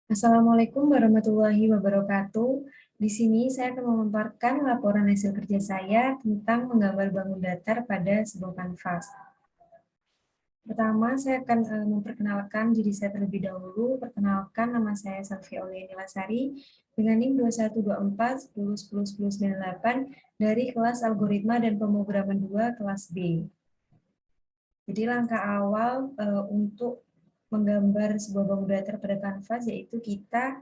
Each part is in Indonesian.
Assalamualaikum warahmatullahi wabarakatuh. Di sini saya akan memaparkan laporan hasil kerja saya tentang menggambar bangun datar pada sebuah kanvas. Pertama, saya akan memperkenalkan diri saya terlebih dahulu. Perkenalkan, nama saya Safi Auliani Lasari dengan NIM 2124101098 dari kelas Algoritma dan Pemrograman 2 kelas B. Jadi langkah awal untuk menggambar sebuah bangun datar pada kanvas yaitu kita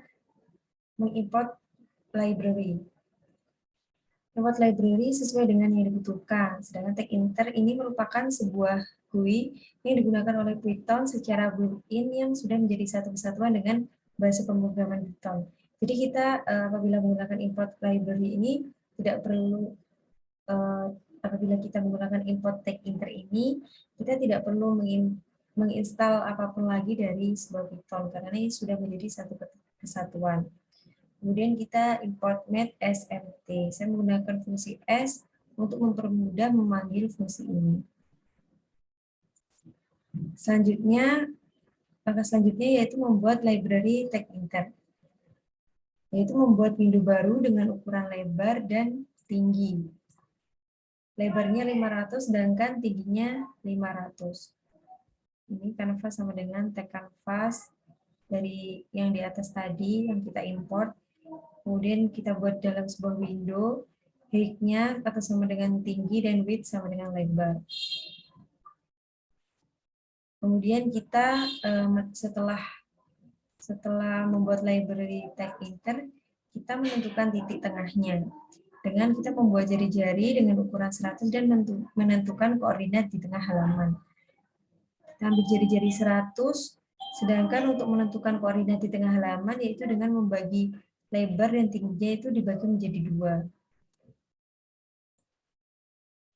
mengimport library. Import library sesuai dengan yang dibutuhkan. Sedangkan TechInter ini merupakan sebuah GUI yang digunakan oleh Python secara built-in yang sudah menjadi satu kesatuan dengan bahasa pemrograman Python. Jadi kita apabila menggunakan import library ini tidak perlu apabila kita menggunakan import TechInter ini kita tidak perlu menginstal apapun lagi dari sebuah Python karena ini sudah menjadi satu kesatuan. Kemudian kita import met smt. Saya menggunakan fungsi s untuk mempermudah memanggil fungsi ini. Langkah selanjutnya yaitu membuat library TechInter. Yaitu membuat window baru dengan ukuran lebar dan tinggi. Lebarnya 500 sedangkan tingginya 500. Ini kanvas sama dengan tag kanvas dari yang di atas tadi yang kita import. Kemudian kita buat dalam sebuah window, height-nya atau sama dengan tinggi dan width sama dengan lebar. Kemudian kita setelah membuat library TechInter, kita menentukan titik tengahnya dengan kita membuat jari-jari dengan ukuran 100 dan menentukan koordinat di tengah halaman. Kita ambil jari-jari 100, sedangkan untuk menentukan koordinat di tengah halaman yaitu dengan membagi lebar dan tingginya itu dibagi menjadi 2.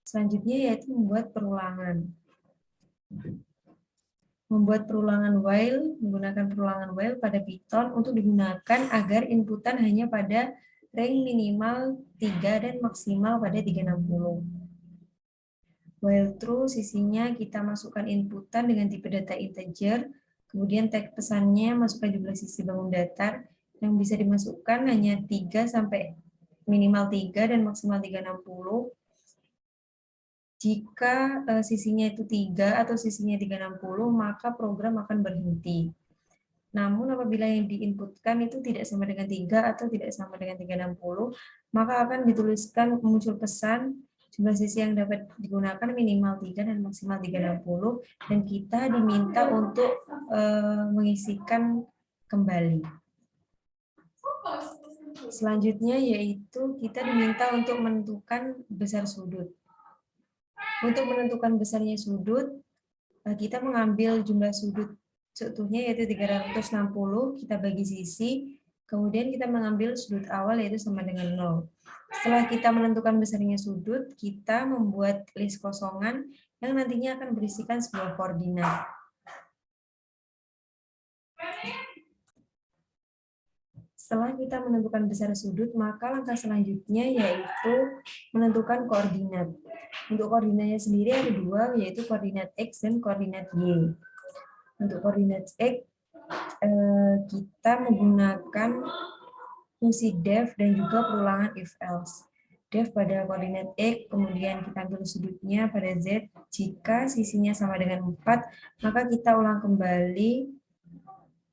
Selanjutnya yaitu membuat perulangan. Membuat perulangan while, menggunakan perulangan while pada Python untuk digunakan agar inputan hanya pada range minimal 3 dan maksimal pada 360. While true, sisinya kita masukkan inputan dengan tipe data integer, kemudian tag pesannya masukkan jumlah sisi bangun datar, yang bisa dimasukkan hanya 3 sampai minimal 3 dan maksimal 360. Jika sisinya itu 3 atau sisinya 360, maka program akan berhenti. Namun apabila yang diinputkan itu tidak sama dengan 3 atau tidak sama dengan 360, maka akan dituliskan muncul pesan jumlah sisi yang dapat digunakan minimal 3 dan maksimal 360, dan kita diminta untuk mengisikan kembali. Selanjutnya yaitu kita diminta untuk menentukan besar sudut. Untuk menentukan besarnya sudut, kita mengambil jumlah sudut seutuhnya yaitu 360, kita bagi sisi, kemudian kita mengambil sudut awal yaitu sama dengan 0. Setelah kita menentukan besarnya sudut, kita membuat list kosongan yang nantinya akan berisikan sebuah koordinat. Setelah kita menentukan besar sudut, maka langkah selanjutnya yaitu menentukan koordinat. Untuk koordinatnya sendiri ada 2, yaitu koordinat X dan koordinat Y. Untuk koordinat X, kita menggunakan fungsi def dan juga perulangan if-else. Def pada koordinat X, kemudian kita ambil sudutnya pada Z. Jika sisinya sama dengan 4, maka kita ulang kembali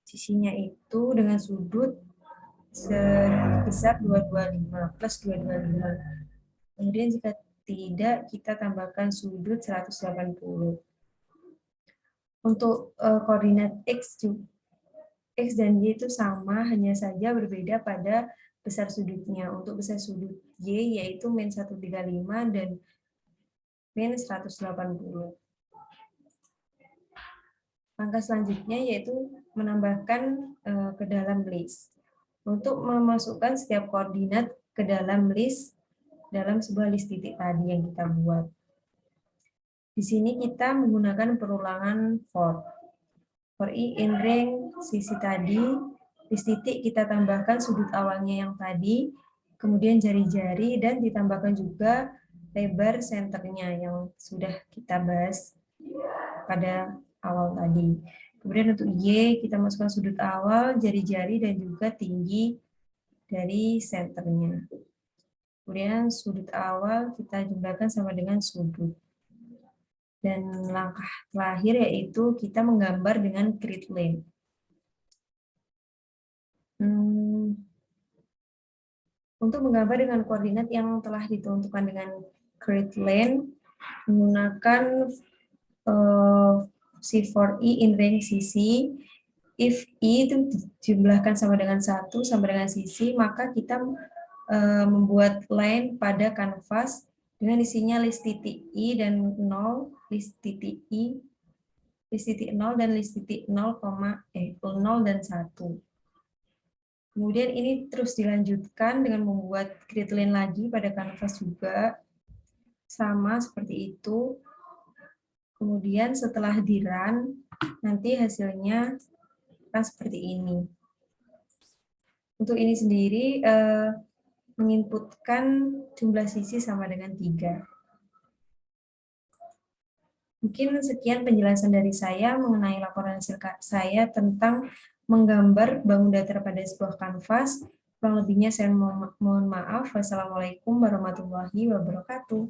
sisinya itu dengan sudut sebesar 225 plus 225. Kemudian jika tidak, kita tambahkan sudut 180. Untuk koordinat X dan Y itu sama, hanya saja berbeda pada besar sudutnya. Untuk besar sudut Y yaitu min 135 dan min 180. Langkah selanjutnya yaitu menambahkan ke dalam list. Untuk memasukkan setiap koordinat ke dalam list, dalam sebuah list titik tadi yang kita buat. Di sini kita menggunakan perulangan for. For i in ring sisi tadi, list titik kita tambahkan sudut awalnya yang tadi, kemudian jari-jari, dan ditambahkan juga lebar senternya yang sudah kita bahas pada awal tadi. Kemudian untuk Y, kita masukkan sudut awal, jari-jari, dan juga tinggi dari senternya. Kemudian sudut awal kita jumlahkan sama dengan sudut. Dan langkah terakhir yaitu kita menggambar dengan grid lane. Untuk menggambar dengan koordinat yang telah ditentukan dengan grid lane, menggunakan C4E in range CC, if I itu dijumlahkan sama dengan 1 sama dengan sisi, maka kita membuat line pada kanvas dengan isinya list titik I dan 0, list titik I, list titik 0 dan list titik 0, 0 dan 1. Kemudian ini terus dilanjutkan dengan membuat grid line lagi pada kanvas juga, sama seperti itu. Kemudian setelah di-run, nanti hasilnya akan seperti ini. Untuk ini sendiri, menginputkan jumlah sisi sama dengan 3. Mungkin sekian penjelasan dari saya mengenai laporan hasil saya tentang menggambar bangun datar pada sebuah kanvas. Kurang lebihnya saya mohon maaf. Wassalamualaikum warahmatullahi wabarakatuh.